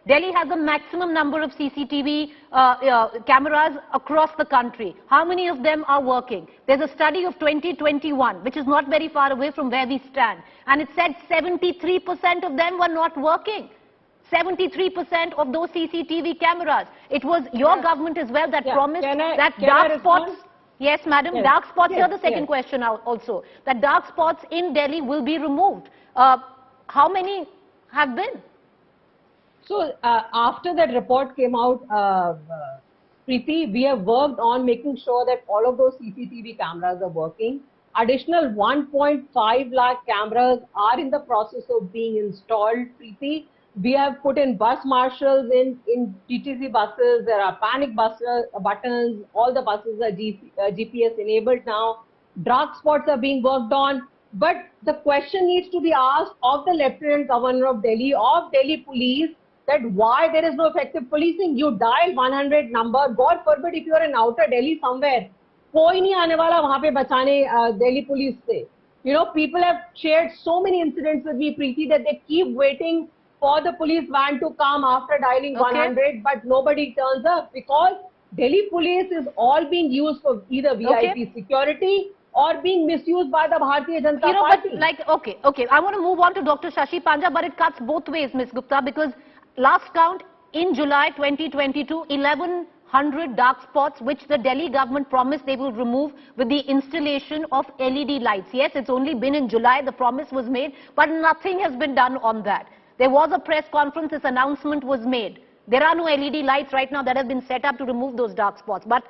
Delhi has the maximum number of CCTV cameras across the country. How many of them are working? There's a study of 2021, which is not very far away from where we stand. And it said 73% of them were not working. 73% of those CCTV cameras. It was your government as well that promised that dark spots. Yes, madam. Yes. Dark spots. Here's the second question also. That dark spots in Delhi will be removed. How many have been? So after that report came out, Preeti, we have worked on making sure that all of those CCTV cameras are working. Additional 1.5 lakh cameras are in the process of being installed, Preeti. We have put in bus marshals in TTC buses. There are panic buttons. All the buses are GPS enabled now. Dark spots are being worked on. But the question needs to be asked of the Lieutenant Governor of Delhi, of Delhi Police, that why there is no effective policing. You dial 100 number. God forbid if you are in outer Delhi somewhere, koi nahi aane wala wahan pe bachane Delhi Police se. You know, people have shared so many incidents with me, Preeti, that they keep waiting for the police van to come after dialing 100, but nobody turns up because Delhi Police is all being used for either VIP security or being misused by the Bharatiya Janata Party. But like, okay, I want to move on to Dr. Shashi Panja, but it cuts both ways, Ms. Gupta, because last count in July 2022, 1100 dark spots which the Delhi government promised they will remove with the installation of LED lights. Yes, it's only been in July, the promise was made, but nothing has been done on that. There was a press conference, this announcement was made. There are no LED lights right now that have been set up to remove those dark spots. But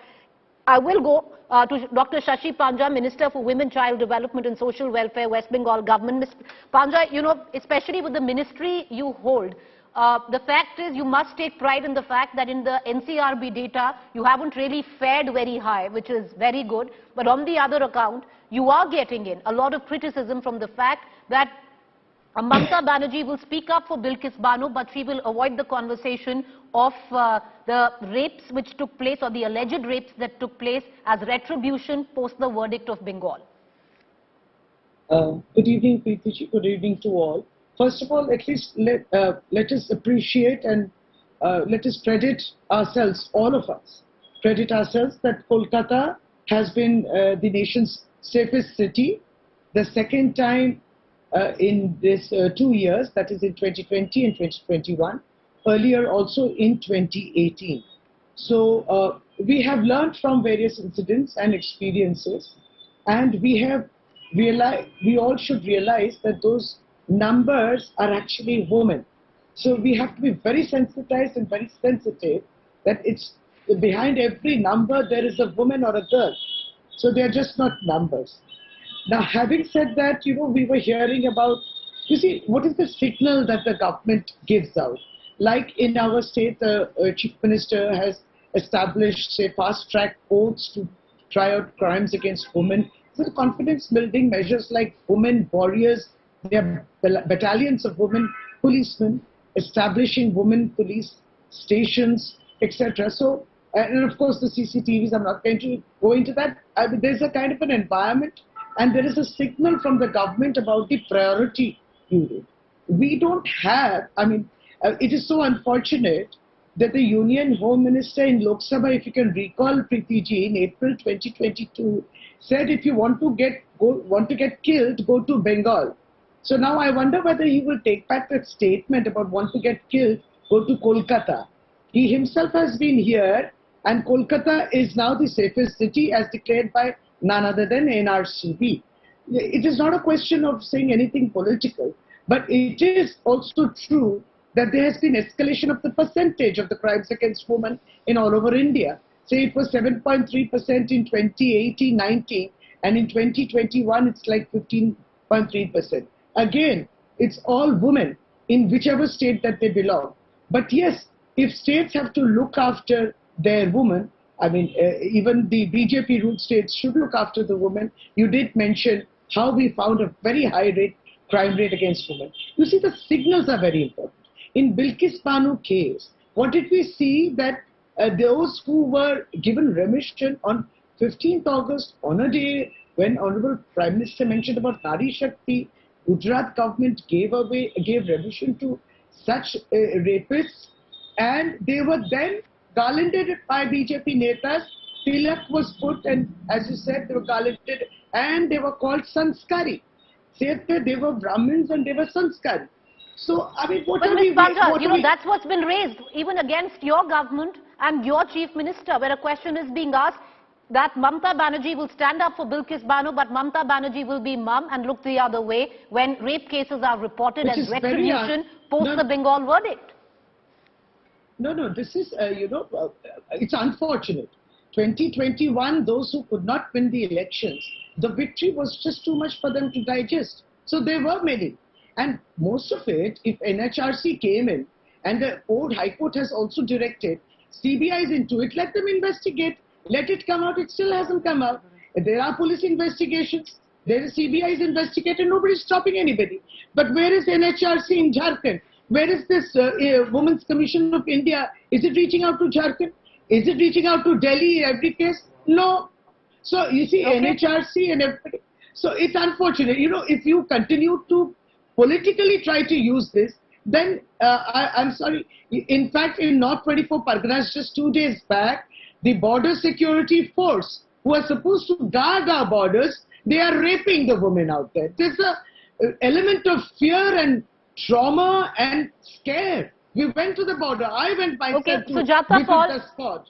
I will go to Dr. Shashi Panja, Minister for Women, Child Development and Social Welfare, West Bengal government. Ms. Panja, you know, especially with the ministry you hold, the fact is you must take pride in the fact that in the NCRB data, you haven't really fared very high, which is very good. But on the other account, you are getting in a lot of criticism from the fact that Mamata Banerjee will speak up for Bilkis Bano, but she will avoid the conversation of the rapes which took place, or the alleged rapes that took place as retribution post the verdict of Bengal. Good evening, Preeti. Good evening to all. First of all, at least let us appreciate and let us credit ourselves, all of us, credit ourselves that Kolkata has been the nation's safest city, the second time in this 2 years, that is in 2020 and 2021, earlier also in 2018. So we have learned from various incidents and experiences, and we all should realize that those numbers are actually women. So we have to be very sensitized and very sensitive that it's behind every number there is a woman or a girl. So they are just not numbers. Now, having said that, you know, we were hearing about, you see, what is the signal that the government gives out? Like in our state, the Chief Minister has established, say, fast-track courts to try out crimes against women. So the confidence-building measures like women warriors, there are battalions of women policemen, establishing women police stations, etc. So, and of course the CCTVs, I'm not going to go into that. I mean, there's a kind of an environment, and there is a signal from the government about the priority period. We don't have, I mean, it is so unfortunate that the Union Home Minister in Lok Sabha, if you can recall, Preeti ji, in April 2022, said if you want to get killed, go to Bengal. So now I wonder whether he will take back that statement about want to get killed, go to Kolkata. He himself has been here, and Kolkata is now the safest city as declared by none other than NCRB. It is not a question of saying anything political, but it is also true that there has been escalation of the percentage of the crimes against women in all over India. Say it was 7.3% in 2018-19, and in 2021 it's like 15.3%. Again, it's all women in whichever state that they belong. But yes, if states have to look after their women, I mean, even the BJP ruled states should look after the women. You did mention how we found a very high crime rate against women. You see, the signals are very important. In Bilkis Bano case, what did we see? That those who were given remission on 15th August, on a day when Honorable Prime Minister mentioned about Nari Shakti, Gujarat government gave remission to such rapists and they were then garlanded by BJP netas. Tilak was put, and as you said, they were garlanded, and they were called sanskari. They were Brahmins and they were sanskari. So, I mean, what But are we... Ms. Panja, what you are know, we- that's what's been raised, even against your government and your chief minister, where a question is being asked that Mamata Banerjee will stand up for Bilkis Bano, but Mamata Banerjee will be mum and look the other way when rape cases are reported Which as is very retribution post no, the Bengal verdict. No, this is, it's unfortunate. 2021, those who could not win the elections, the victory was just too much for them to digest. So there were many. And most of it, if NHRC came in, and the old High Court has also directed, CBI is into it, let them investigate. Let it come out. It still hasn't come out. There are police investigations. There is CBI is investigating. Nobody is stopping anybody. But where is NHRC in Jharkhand? Where is this Women's Commission of India? Is it reaching out to Jharkhand? Is it reaching out to Delhi in every case? No. So you see, Okay. NHRC and everybody. So it's unfortunate. You know, if you continue to politically try to use this, then I'm sorry. In fact, in North 24 Parganas, just 2 days back, the border security force who are supposed to guard our borders, they are raping the women out there. There's an element of fear and trauma and scare. We went to the border. I went myself Okay, to Sujata visit Paul, the spot.